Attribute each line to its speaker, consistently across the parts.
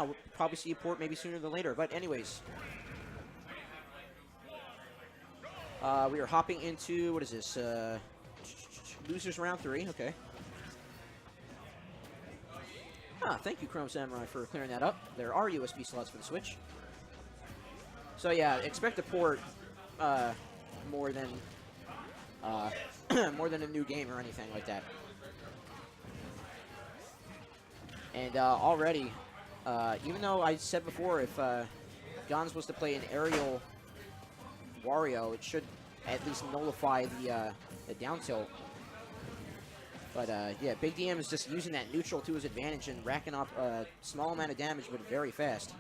Speaker 1: We'll probably see a port maybe sooner than later. But anyways, we are hopping into, what is this? Losers round 3. Okay. Thank you, Chrome Samurai, for clearing that up. There are USB slots for the Switch. So yeah, expect a port more than more than a new game or anything like that. And already, even though I said before, if Gons was to play an aerial Wario, it should at least nullify the down tilt. But yeah, BigDM is just using that neutral to his advantage and racking up a small amount of damage, but very fast.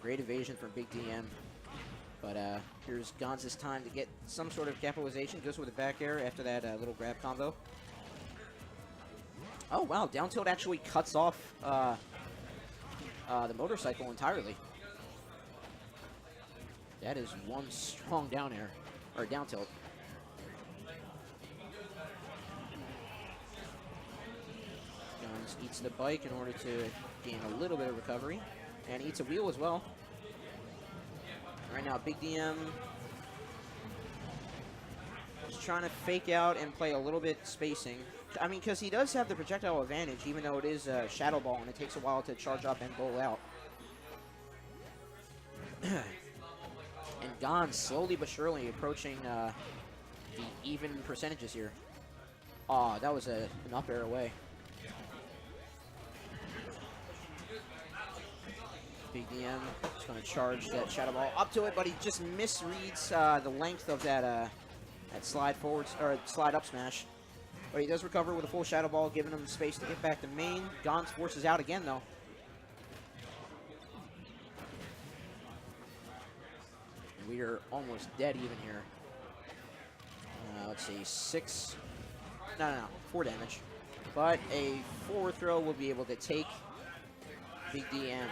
Speaker 1: Great evasion from BigDM. But here's Gonz's time to get some sort of capitalization. Goes with a back air after that little grab combo. Oh, wow. Down tilt actually cuts off the motorcycle entirely. That is one strong down air, or down tilt. Gonz eats the bike in order to gain a little bit of recovery. And eats a wheel as well. Right now, BigDM is trying to fake out and play a little bit spacing. I mean, because he does have the projectile advantage, even though it is a Shadow Ball, and it takes a while to charge up and bowl out. And Gonz slowly but surely approaching the even percentages here. Aw, that was an up air away. BigDM is going to charge that Shadow Ball up to it, but he just misreads the length of that slide forward or slide up smash. But he does recover with a full Shadow Ball, giving him the space to get back to main. Gonz forces out again, though. And we are almost dead even here. Let's see, 4 damage. But a forward throw will be able to take BigDM.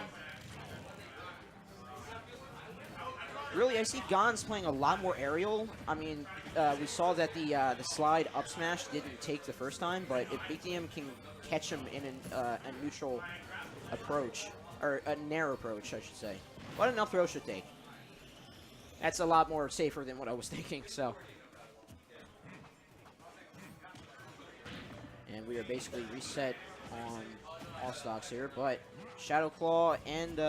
Speaker 1: Really, I see Gonz playing a lot more aerial. I mean, we saw that the slide up smash didn't take the first time, but if BigDM can catch him in a neutral approach, or a nair approach, I should say, what an up throw should take. That's a lot more safer than what I was thinking, so. And we are basically reset on all stocks here, but Shadow Claw and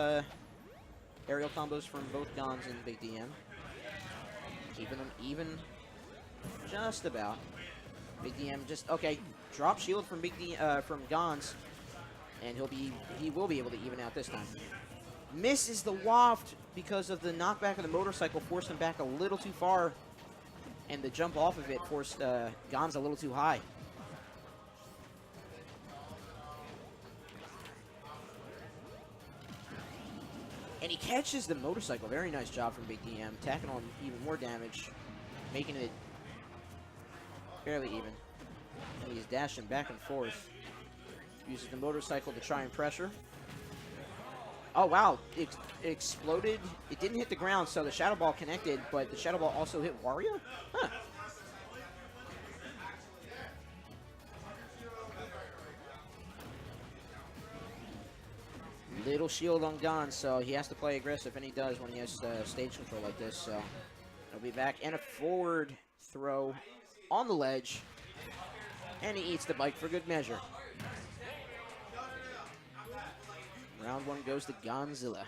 Speaker 1: aerial combos from both Gonz and BigDM. Keeping them even just about. BigDM just, okay, drop shield from from Gonz, and he will be able to even out this time. Misses the waft because of the knockback of the motorcycle, forced him back a little too far, and the jump off of it forced Gonz a little too high. And he catches the motorcycle. Very nice job from BigDM, tacking on even more damage, making it fairly even. And he's dashing back and forth. Uses the motorcycle to try and pressure. Oh, wow. It exploded. It didn't hit the ground, so the Shadow Ball connected, but the Shadow Ball also hit Wario? Huh. Little shield on Gonz, so he has to play aggressive, and he does when he has stage control like this, so he'll be back. And a forward throw on the ledge, and he eats the bike for good measure. Round 1 goes to Gonzilla.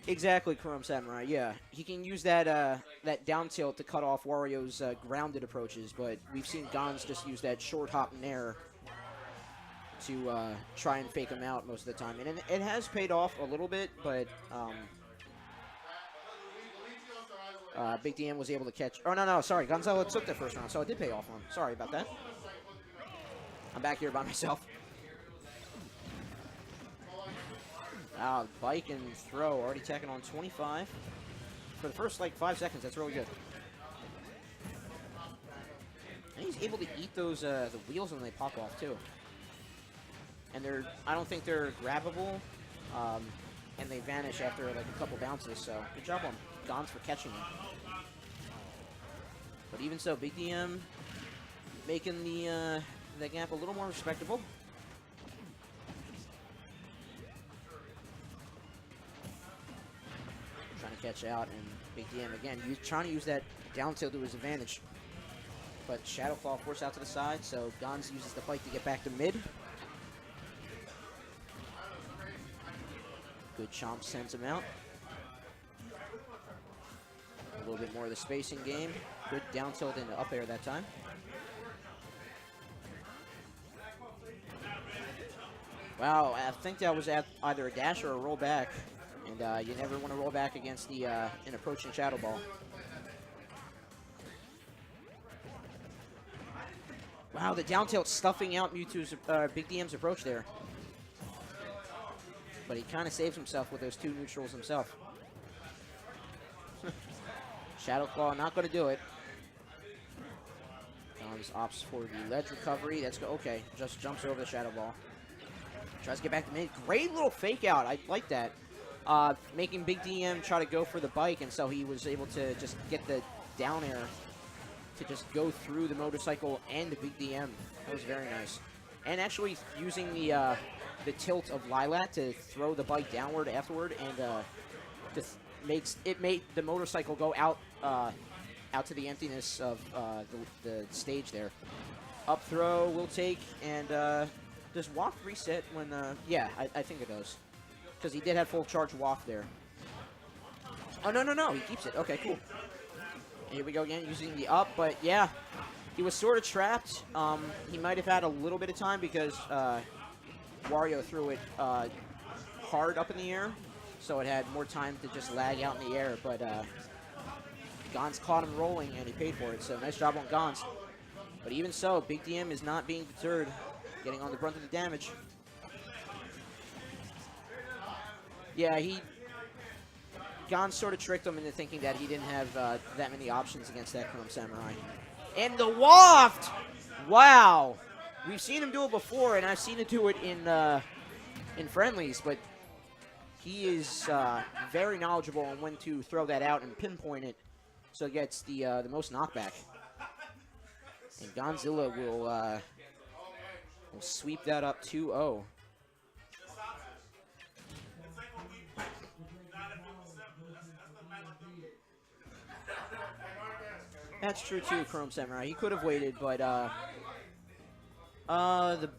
Speaker 1: Exactly, Chrome Samurai. Yeah, he can use that that down tilt to cut off Wario's grounded approaches, but we've seen Gonz just use that short hop nair to try and fake him out most of the time, and it has paid off a little bit. But BigDM was able to catch. Oh no, sorry, Gonzilla took the first round, so it did pay off on him. Sorry about that. I'm back here by myself. Bike and throw, already tacking on 25. For the first, like, 5 seconds, that's really good. And he's able to eat those, the wheels when they pop off, too. And I don't think they're grabbable, and they vanish after, like, a couple bounces, so good job on him. Gons for catching him. But even so, BigDM making the gap a little more respectable. Trying to catch out, and BigDM again trying to use that down tilt to his advantage. But Shadow Claw forced out to the side, so Gons uses the bike to get back to mid. Good chomp sends him out. A little bit more of the spacing game. Good down tilt into up air that time. Wow, I think that was at either a dash or a roll back. And you never want to roll back against the an approaching Shadow Ball. Wow, the down tilt stuffing out Mewtwo's BigDM's approach there. But he kind of saves himself with those two neutrals himself. Shadow Claw not going to do it. Gons opts for the ledge recovery. That's go. Okay, just jumps over the Shadow Ball. Tries to get back to mid. Great little fake out. I like that. Making BigDM try to go for the bike, and so he was able to just get the down air to just go through the motorcycle and the BigDM. That was very nice. And actually using the tilt of Lilac to throw the bike downward afterward, and just made the motorcycle go out out to the emptiness of the stage there. Up throw will take, and does Waft reset when? Yeah, I think it does, because he did have full charge Waft there. Oh no, he keeps it. Okay, cool. Here we go again, using the up, but yeah, he was sort of trapped. He might have had a little bit of time because Wario threw it hard up in the air, so it had more time to just lag out in the air, but Gons caught him rolling, and he paid for it, so nice job on Gons. But even so, BigDM is not being deterred, getting on the brunt of the damage. Yeah, Gons sort of tricked him into thinking that he didn't have that many options against that Chrome Samurai. And the Waft! Wow! We've seen him do it before, and I've seen him do it in friendlies, but he is very knowledgeable on when to throw that out and pinpoint it, so it gets the most knockback. And Gonzilla will sweep that up 2-0. That's true too, Chrome Samurai. He could have waited, but the